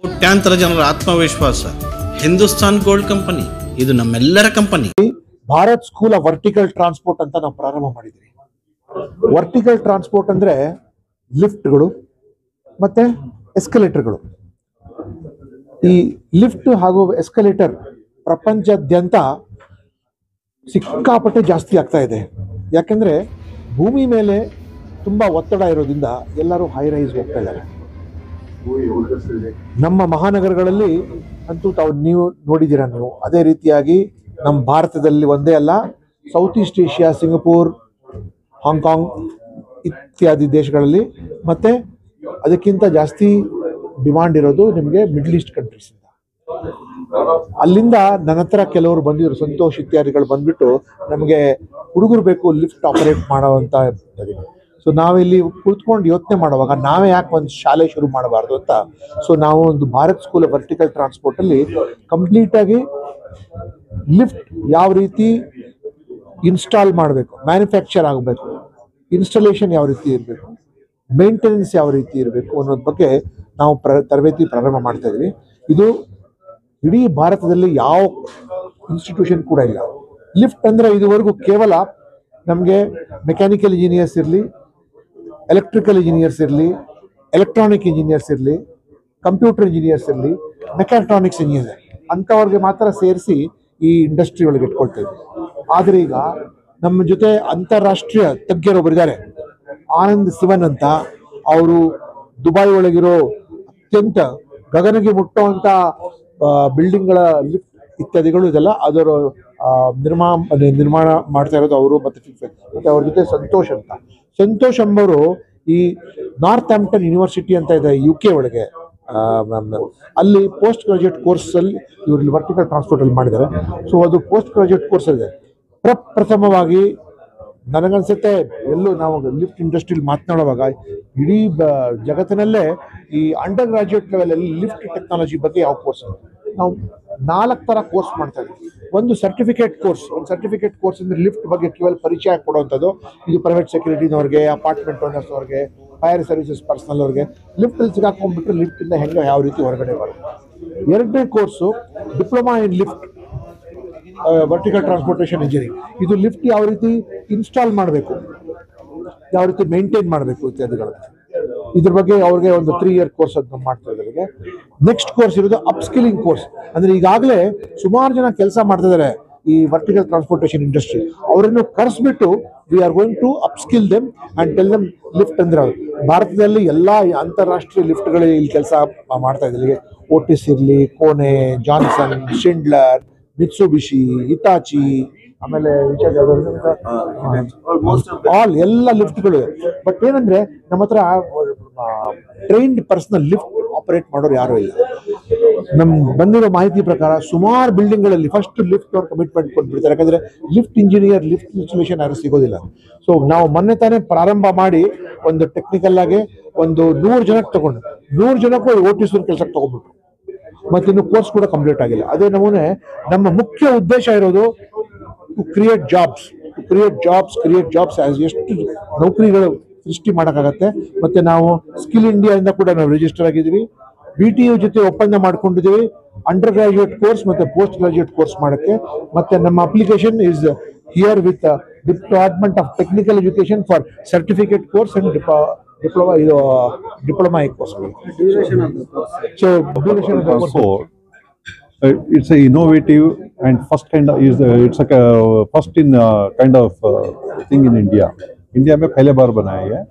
ಕೋಟ್ಯಾಂತರ ಜನರ ಆತ್ಮವಿಶ್ವಾಸ ಹಿಂದೂಸ್ತಾನ್ ಗೋಲ್ಡ್ ಕಂಪನಿ, ಇದು ನಮ್ಮೆಲ್ಲರ company. Bharat school of vertical transport ಅಂತ ನಾವು ಪ್ರಾರಂಭ ಮಾಡಿದ್ವಿ. ವರ್ಟಿಕಲ್ ಟ್ರಾನ್ಸ್ಪೋರ್ಟ್ ಅಂದ್ರೆ ಲಿಫ್ಟ್ಗಳು ಮತ್ತೆ ಎಸ್ಕಲೇಟರ್ಗಳು. ಈ ಲಿಫ್ಟ್ ಹಾಗೂ ಎಸ್ಕಲೇಟರ್ ಪ್ರಪಂಚದಾದ್ಯಂತ ಸಿಕ್ಕಾಪಟ್ಟೆ ಜಾಸ್ತಿ ಆಗ್ತಾ ಇದೆ. ಯಾಕೆಂದ್ರೆ ಭೂಮಿ ಮೇಲೆ ತುಂಬಾ ಒತ್ತಡ ಇರೋದ್ರಿಂದ ಎಲ್ಲರೂ ಹೈ ರೈಸ್ ಹೋಗ್ತಾ ಇದ್ದಾರೆ. ನಮ್ಮ ಮಹಾನಗರಗಳಲ್ಲಿ ಅಂತೂ ನೀವು ನೋಡಿದ್ದೀರಾ. ನೀವು ಅದೇ ರೀತಿಯಾಗಿ ನಮ್ಮ ಭಾರತದಲ್ಲಿ ಒಂದೇ ಅಲ್ಲ, south East Asia, Singapore, Hong Kong ಇತ್ಯಾದಿ ದೇಶಗಳಲ್ಲಿ ಮತ್ತೆ ಅದಕ್ಕಿಂತ ಜಾಸ್ತಿ ಡಿಮಾಂಡ್ ಇರೋದು ನಿಮಗೆ ಮಿಡ್ಲ್ ಈಸ್ಟ್ ಕಂಟ್ರೀಸ್. ಅಲ್ಲಿಂದ ನನ್ನ ಹತ್ರ ಕೆಲವರು ಬಂದಿದ್ರು, ಸಂತೋಷ್ ಇತ್ಯಾದಿಗಳು ಬಂದ್ಬಿಟ್ಟು ನಮಗೆ ಹುಡುಗರು ಬೇಕು ಲಿಫ್ಟ್ ಆಪರೇಟ್ ಮಾಡೋವಂಥ. ಸೊ ನಾವಿಲ್ಲಿ ಕುಳಿತುಕೊಂಡು ಯೋಚನೆ ಮಾಡುವಾಗ ನಾವೇ ಯಾಕೆ ಒಂದು ಶಾಲೆ ಶುರು ಮಾಡಬಾರ್ದು ಅಂತ. ಸೊ ನಾವು ಒಂದು ಭಾರತ್ ಸ್ಕೂಲ್ ಆಫ್ ವರ್ಟಿಕಲ್ ಟ್ರಾನ್ಸ್ಪೋರ್ಟಲ್ಲಿ ಕಂಪ್ಲೀಟಾಗಿ ಲಿಫ್ಟ್ ಯಾವ ರೀತಿ ಇನ್ಸ್ಟಾಲ್ ಮಾಡಬೇಕು, ಮ್ಯಾನುಫ್ಯಾಕ್ಚರ್ ಆಗಬೇಕು, ಇನ್ಸ್ಟಾಲೇಷನ್ ಯಾವ ರೀತಿ ಇರಬೇಕು, ಮೇಂಟೆನೆನ್ಸ್ ಯಾವ ರೀತಿ ಇರಬೇಕು ಅನ್ನೋದ್ರ ಬಗ್ಗೆ ನಾವು ತರಬೇತಿ ಪ್ರಾರಂಭ ಮಾಡ್ತಾ ಇದ್ವಿ. ಇದು ಇಡೀ ಭಾರತದಲ್ಲಿ ಯಾವ ಇನ್ಸ್ಟಿಟ್ಯೂಷನ್ ಕೂಡ ಇಲ್ಲ. ಲಿಫ್ಟ್ ಅಂದರೆ ಇದುವರೆಗೂ ಕೇವಲ ನಮಗೆ ಮೆಕ್ಯಾನಿಕಲ್ ಇಂಜಿನಿಯರ್ಸ್ ಇರಲಿ, ಎಲೆಕ್ಟ್ರಿಕಲ್ ಇಂಜಿನಿಯರ್ಸ್ ಇರಲಿ, ಎಲೆಕ್ಟ್ರಾನಿಕ್ ಇಂಜಿನಿಯರ್ಸ್ ಇರಲಿ, ಕಂಪ್ಯೂಟರ್ ಇಂಜಿನಿಯರ್ಸ್ ಇರಲಿ, ಮೆಕ್ಯಾಟ್ರಾನಿಕ್ಸ್ ಇಂಜಿನಿಯರ್ ಅಂಥವ್ರಿಗೆ ಮಾತ್ರ ಸೇರಿಸಿ ಈ ಇಂಡಸ್ಟ್ರಿ ಒಳಗೆ ಇಟ್ಕೊಳ್ತಾ ಇದ್ವಿ. ಆದರೆ ಈಗ ನಮ್ಮ ಜೊತೆ ಅಂತಾರಾಷ್ಟ್ರೀಯ ತಜ್ಞರೊಬ್ಬರಿದ್ದಾರೆ, ಆನಂದ್ ಶಿವನ್ ಅಂತ. ಅವರು ದುಬೈ ಒಳಗಿರೋ ಅತ್ಯಂತ ಗಗನಗೆ ಮುಟ್ಟುವಂಥ ಬಿಲ್ಡಿಂಗ್ಗಳ ಲಿಫ್ಟ್ ಇತ್ಯಾದಿಗಳು ಇದೆಲ್ಲ ಅದರ ನಿರ್ಮಾಣ ಮಾಡ್ತಾ ಇರೋದು ಅವರು. ಮತ್ತೆ ಅವ್ರ ಜೊತೆ ಸಂತೋಷ್ ಎಂಬವರು ಈ ನಾರ್ತ್ ಆಂಪ್ಟನ್ ಯೂನಿವರ್ಸಿಟಿ ಅಂತ ಇದೆ UK ಒಳಗೆ, ಅಲ್ಲಿ ಪೋಸ್ಟ್ ಗ್ರಾಜುಯೇಟ್ ಕೋರ್ಸಲ್ಲಿ ಇವರು ವರ್ಟಿಕಲ್ ಟ್ರಾನ್ಸ್ಪೋರ್ಟ್ ಅಲ್ಲಿ ಮಾಡಿದ್ದಾರೆ. ಸೊ ಅದು ಪೋಸ್ಟ್ ಗ್ರಾಜುಯೇಟ್ ಕೋರ್ಸ್ ಇದೆ. ಪ್ರಥಮವಾಗಿ ನನಗನ್ಸುತ್ತೆ ಎಲ್ಲೂ ನಾವು ಲಿಫ್ಟ್ ಇಂಡಸ್ಟ್ರಿಯಲ್ಲಿ ಮಾತನಾಡುವಾಗ ಇಡೀ ಜಗತ್ತಿನಲ್ಲೇ ಈ ಅಂಡರ್ ಗ್ರಾಜುಯೇಟ್ ಲೆವೆಲಲ್ಲಿ ಲಿಫ್ಟ್ ಟೆಕ್ನಾಲಜಿ ಬಗ್ಗೆ ಯಾವ ಕೋರ್ಸ್ ನಾವು 4 ಥರ ಕೋರ್ಸ್ ಮಾಡ್ತಾ ಇದ್ದೀವಿ. ಒಂದು ಸರ್ಟಿಫಿಕೇಟ್ ಕೋರ್ಸ್ ಅಂದರೆ ಲಿಫ್ಟ್ ಬಗ್ಗೆ ಕೇವಲ ಪರಿಚಯ ಕೊಡುವಂಥದ್ದು. ಇದು ಪ್ರೈವೇಟ್ ಸೆಕ್ಯೂರಿಟಿನವ್ರಿಗೆ, ಅಪಾರ್ಟ್ಮೆಂಟ್ ಓನರ್ಸ್ನವ್ರಿಗೆ, ಫೈರ್ ಸರ್ವಿಸಸ್ ಪರ್ಸನಲ್ ಅವ್ರಿಗೆ ಲಿಫ್ಟಲ್ಲಿ ಸಿಗಾಕೊಂಡ್ಬಿಟ್ರೆ ಲಿಫ್ಟಿಂದ ಹೆಂಗೆ ಯಾವ ರೀತಿ ಹೊರಗಡೆ ಬರುತ್ತೆ. ಎರಡನೇ course diploma in lift vertical transportation engineering. ಇದು ಲಿಫ್ಟ್ ಯಾವ ರೀತಿ ಇನ್ಸ್ಟಾಲ್ ಮಾಡಬೇಕು, ಯಾವ ರೀತಿ ಮೇಂಟೈನ್ ಮಾಡಬೇಕು ಇತ್ಯಾದಿಗಳು. ಇದ್ರ ಬಗ್ಗೆ ಅವ್ರಿಗೆ ಒಂದು 3 year ಕೋರ್ಸ್ ಅದನ್ನ ಮಾಡ್ತಾ ಇದ್ದಾರೆ. ನೆಕ್ಸ್ಟ್ ಕೋರ್ಸ್ ಇರೋದು ಅಪ್ಸ್ಕಿಲಿಂಗ್ ಕೋರ್ಸ್. ಅಂದ್ರೆ ಈಗಾಗಲೇ ಸುಮಾರು ಜನ ಕೆಲಸ ಮಾಡ್ತಾ ಇದ್ದಾರೆ ಈ ವರ್ಟಿಕಲ್ ಟ್ರಾನ್ಸ್ಪೋರ್ಟೇಷನ್ ಇಂಡಸ್ಟ್ರಿ. ಅವರನ್ನು ಕರೆಸ್ಬಿಟ್ಟು we are going to upskill them and tell them lift ಅಂದ್ರೆ ಭಾರತದಲ್ಲಿ ಎಲ್ಲ ಅಂತಾರಾಷ್ಟ್ರೀಯ ಲಿಫ್ಟ್ಗಳು ಇಲ್ಲಿ ಕೆಲಸ ಮಾಡ್ತಾ ಇದ್ದಾರೆ. ಓಟಿಸ್ ಇರಲಿ, ಕೋನೆ, ಜಾನ್ಸನ್, ಶಿಂಡ್ಲರ್, ಮಿತ್ಸುಬಿಶಿ, ಹಿಟಾಚಿ, ಆಮೇಲೆ ಎಲ್ಲ ಲಿಫ್ಟ್ಗಳು. ಬಟ್ ಏನಂದ್ರೆ ನಮ್ಮ ಹತ್ರ ಟ್ರೈನ್ಡ್ ಪರ್ಸನಲ್ ಲಿಫ್ಟ್ ಆಪರೇಟ್ ಮಾಡೋರು ಯಾರು ಇಲ್ಲ. ನಮ್ಗೆ ಬಂದಿರೋ ಮಾಹಿತಿ ಪ್ರಕಾರ ಸುಮಾರು ಬಿಲ್ಡಿಂಗ್ಗಳಲ್ಲಿ ಫಸ್ಟ್ ಲಿಫ್ಟ್ ಅವ್ರು ಕಮಿಟ್ಮೆಂಟ್ ಕೊಟ್ಬಿಡ್ತಾರೆ. ಯಾಕಂದ್ರೆ ಲಿಫ್ಟ್ ಇಂಜಿನಿಯರ್, ಲಿಫ್ಟ್ ಇನ್ಸ್ಟಾಲೇಷನ್ ಯಾರು ಸಿಗೋದಿಲ್ಲ. ಸೊ ನಾವು ಮೊನ್ನೆ ತಾನೇ ಪ್ರಾರಂಭ ಮಾಡಿ ಒಂದು ಟೆಕ್ನಿಕಲ್ ಆಗಿ ಒಂದು 100 ಜನಕ್ಕೆ ತಗೊಂಡು 100 ಜನಕ್ಕೂ ಓಟಿಸ್ ಕೆಲಸಕ್ಕೆ ತಗೊಂಡ್ಬಿಟ್ರು. ಮತ್ತೆ ಇನ್ನು ಕೋರ್ಸ್ ಕೂಡ ಕಂಪ್ಲೀಟ್ ಆಗಿಲ್ಲ. ಅದೇ ನಮೂನೆ ನಮ್ಮ ಮುಖ್ಯ ಉದ್ದೇಶ ಇರೋದು ಕ್ರಿಯೇಟ್ ಜಾಬ್ಸ್ ಎಷ್ಟು ನೌಕರಿಗಳು ಸೃಷ್ಟಿ ಮಾಡೋಕ್ಕಾಗತ್ತೆ. ಮತ್ತೆ ನಾವು ಸ್ಕಿಲ್ ಇಂಡಿಯಾ ಇಂದ ಕೂಡ ನಾವು ರಿಜಿಸ್ಟರ್ ಆಗಿದ್ದೀವಿ. BTU ಜೊತೆ ಒಪ್ಪಂದ ಮಾಡ್ಕೊಂಡಿದ್ದೀವಿ ಅಂಡರ್ ಗ್ರಾಜುಯೇಟ್ ಕೋರ್ಸ್ ಮತ್ತೆ ಪೋಸ್ಟ್ ಗ್ರಾಜುಯೇಟ್ ಕೋರ್ಸ್ ಮಾಡೋಕ್ಕೆ. ಮತ್ತೆ ನಮ್ಮ application is here with department of technical education for certificate course and diploma course. So duration of the course it's a innovative and first kind of it's like a first in kind of thing in India में पहले बार बनाया है.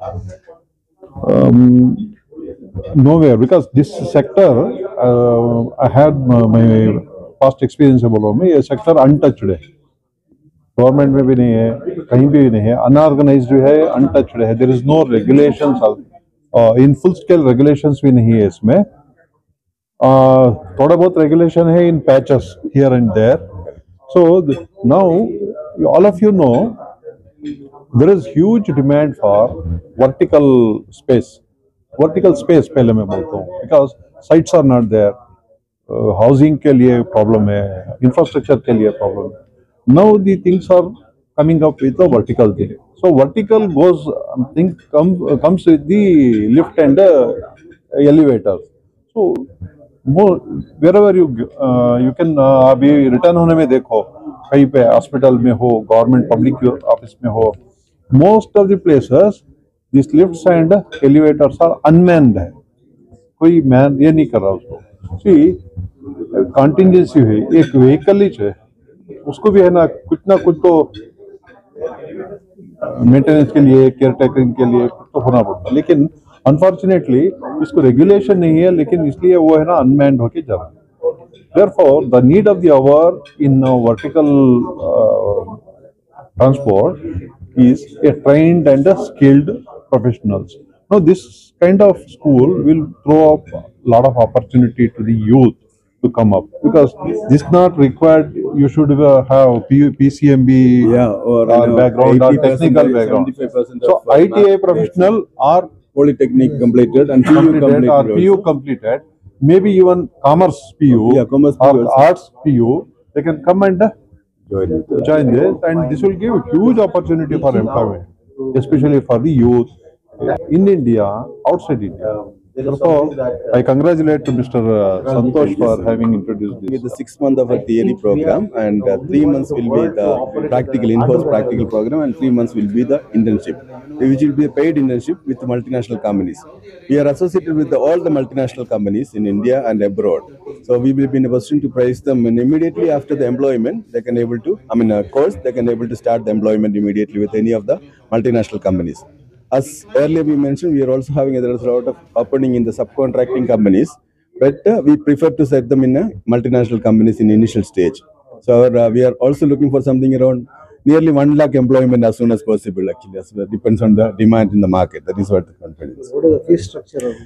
Nowhere, because this sector I had my past experience है. बोलो मैं ये sector untouched है, government में भी नहीं है, कहीं भी नहीं है, unorganized है, untouched है. There is no regulations in full scale regulations भी नहीं है इसमें. थोड़ा बहुत रेगुलेशन है in patches here and there. So now all of you know there is huge demand for vertical space पहले मैं बोलता हूँ, because sites are not there, housing के लिए problem है, infrastructure के लिए problem है. Now the things are coming up with the vertical thing. So vertical comes with the lift and elevator. So wherever you can अभी return होने में देखो, कहीं पे हॉस्पिटल में हो, गवर्नमेंट पब्लिक ऑफिस में हो, most of the places this lifts and elevators are unmanned है, कोई मैन ये नहीं कर रहा उसको। सी कॉन्टिजेंसी है, एक व्हीकल ही है, उसको भी है ना कुछ तो मेंटेनेंस के लिए, केयर टेकिंग के लिए कुछ तो होना पड़ता है, लेकिन अनफॉर्चुनेटली इसको रेगुलेशन नहीं है, लेकिन इसलिए वो है ना अनमैन्ड होके जा रहा है। Therefore, the need of the hour in vertical transport is a trained and a skilled professionals. Now, this kind of school will throw up a lot of opportunity to the youth to come up, because this not required. You should have PCMB background or technical background. 75% So, ITI professional or polytechnic completed and PU completed completed or also. PU completed, maybe even commerce PU Commerce or PU also. arts PU, they can come and join this, and this will give huge opportunity for employment, especially for the youth in India, outside India. Therefore, I congratulate to Mr. Santosh for having introduced this. With the 6 month of a theory program, and 3 months will be the practical in-house practical program, and 3 months will be the internship, which will be a paid internship with multinational companies. We are associated with all the multinational companies in India and abroad, so we will be in a position to price them, and immediately after the employment they can able to, course, they can able to start the employment immediately with any of the multinational companies. As earlier we mentioned, we are also having a lot of opening in the subcontracting companies, but we prefer to set them in multinational companies in initial stage. So we are also looking for something around nearly 1 lakh employment as soon as possible. Actually, as well, depends on the demand in the market. That is what the confidence. What is the fee structure?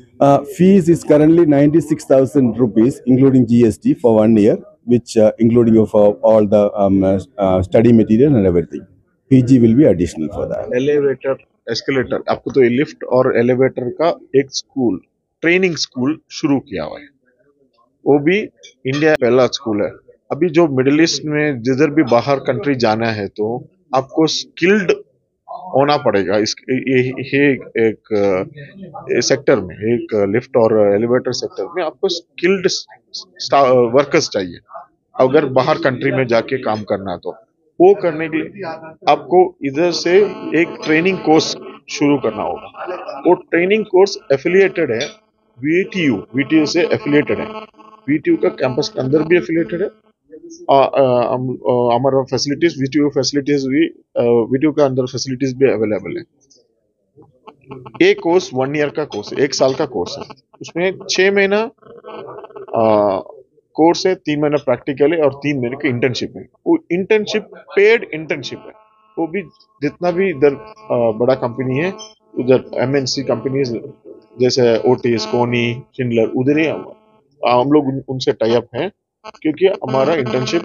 Fees is currently 96,000 rupees, including GST for 1 year, which including of all the study material and everything. PG will be additional for that. Elevator, escalator, आपको तो lift और elevator का एक school, training school शुरू किया हुआ है। वो भी इंडिया पहला स्कूल है। अभी जो मिडिल ईस्ट में जिधर भी बाहर कंट्री जाना है तो आपको स्किल्ड होना पड़ेगा। ये एक सेक्टर में, एक लिफ्ट और एलिवेटर सेक्टर में आपको स्किल्ड वर्कर्स चाहिए अगर बाहर कंट्री में जाके काम करना। तो वो करने के लिए आपको इधर से एक ट्रेनिंग कोर्स शुरू करना होगा। वो ट्रेनिंग कोर्स एफिलिएटेड है वीटीयू से एफिलिएटेड है। वीटीयू का कैंपस के अंदर भी एफिलिएटेड है। हमारा फैसिलिटीज वीटीयू का अंदर फैसिलिटीज भी अवेलेबल है। एक कोर्स 1 ईयर का कोर्स है, 1 साल का कोर्स है। उसमें 6 महीना कोर्स है, 3 महीना प्रैक्टिकल है और 3 महीने की इंटर्नशिप है। वो इंटर्नशिप पेड इंटर्नशिप है। वो भी जितना भी इधर बड़ा कंपनी है, उधर एमएनसी कंपनीज जैसे ओटिस, कोनी, शिंडलर, उधर ही हम लोग उनसे टाई अप हैं, क्योंकि हमारा इंटर्नशिप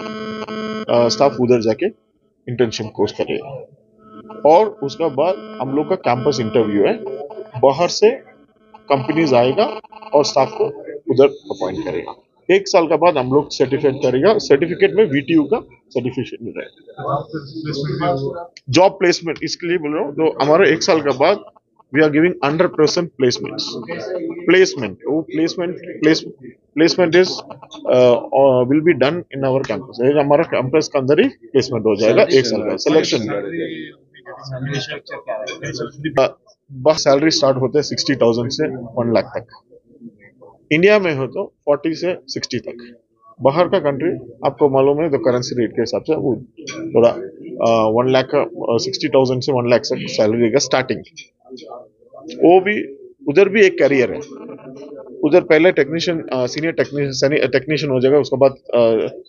स्टाफ उधर जाके इंटर्नशिप कोर्स करेगा। और उसका बाद हम लोग का कैंपस इंटरव्यू है, बाहर से कंपनीज आएगा और स्टाफ को उधर अपॉइंट करेगा। 1 साल का बाद हम लोग सर्टिफिकेट करेगा। सर्टिफिकेट में वीटीयू का सर्टिफिकेट मिल रहा है। जॉब प्लेसमेंट इसके लिए बोल रहा हूँ। तो हमारा 1 साल का बाद वी आर गिविंग 100% प्लेसमेंट। वो placement is will be done in our campus. हमारा कैंपस के अंदर ही प्लेसमेंट हो जाएगा 1 साल का। सिलेक्शन बस सैलरी स्टार्ट होते हैं 60,000 से 1 लाख तक। इंडिया में हो तो 40 से 60 तक। बाहर का कंट्री आपको मालूम है तो करेंसी रेट के हिसाब से वो थोड़ा 1 लाख 60,000 से 1 लाख तक सैलरी का स्टार्टिंग। वो भी उधर भी एक कैरियर है। उधर पहले टेक्नीशियन, सीनियर टेक्नीशियन हो जाएगा, उसके बाद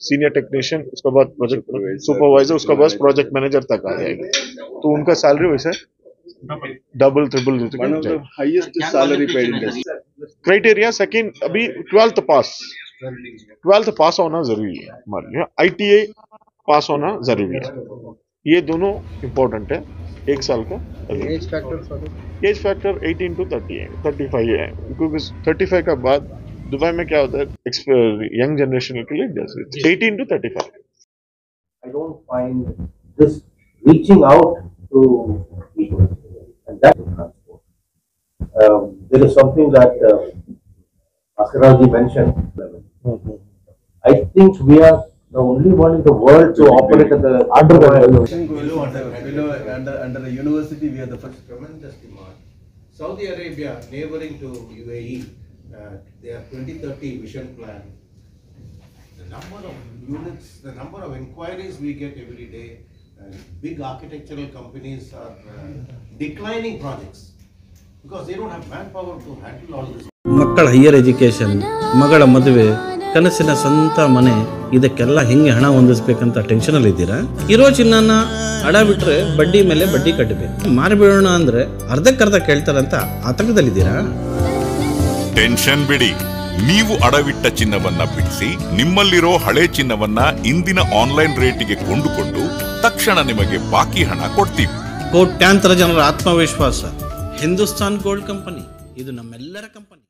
सीनियर टेक्नीशियन, उसके बाद प्रोजेक्ट सुपरवाइजर, उसके बाद प्रोजेक्ट मैनेजर तक आ जाएगा। तो उनका सैलरी वैसे double triple Highest salary paid industry. Criteria. Second, अभी 12th पास होना जरूरी है हमारे लिए। ITI पास होना जरूरी है। ये दोनों इम्पोर्टेंट है। 1 साल का एज फैक्टर 18 to 35 है, क्योंकि 35 का बाद दुबई में क्या होता है यंग जनरेशन के लिए 18 to 35। I don't find this reaching out to people, and that is transport. There is something that Bhaskar ji mentioned. I think we are the only one in the world to operate at the under the Under the university, we are the first. Tremendous demand. Saudi Arabia, neighboring to UAE, they have 2030 vision plan. The number of units, the number of inquiries we get every day, big architectural companies are declining projects because they don't have manpower to handle all this. ಮಕ್ಕಳ higher education, ಮಗಳ ಮದುವೆ, ಕನಸಿನ ಸ್ವಂತ ಮನೆ, ಇದಕ್ಕೆಲ್ಲ ಹೆಂಗೆ ಹಣ ಹೊಂದಿಸ್ಬೇಕಂತ ಟೆನ್ಷನಲ್ಲಿ ಇದ್ದೀರಾ? ಇರೋ ಚಿನ್ನನ ಅಡ ಬಿಟ್ರೆ ಬಡ್ಡಿ ಮೇಲೆ ಬಡ್ಡಿ ಕಟ್ಟಬೇಕು. ಮಾರಿಬಿಡೋಣ ಅಂದ್ರೆ ಅರ್ಧಕ್ಕರ್ಧ ಕೇಳ್ತಾರಂತ ಆತಂಕದಲ್ಲಿದ್ದೀರಾ? ಟೆನ್ಷನ್ ಬಿಡಿ, ನೀವು ಅಡವಿಟ್ಟ ಚಿನ್ನವನ್ನ ಬಿಡಿಸಿ ನಿಮ್ಮಲ್ಲಿರೋ ಹಳೆ ಚಿನ್ನವನ್ನ ಇಂದಿನ ಆನ್ಲೈನ್ ರೇಟಿಗೆ ಕೊಂಡುಕೊಂಡು ತಕ್ಷಣ ನಿಮಗೆ ಬಾಕಿ ಹಣ ಕೊಡ್ತೀವಿ. ಕೋಟ್ಯಾಂತರ ಜನರ ಆತ್ಮವಿಶ್ವಾಸ ಹಿಂದೂಸ್ತಾನ್ ಗೋಲ್ಡ್ ಕಂಪನಿ, ಇದು ನಮ್ಮೆಲ್ಲರ ಕಂಪನಿ.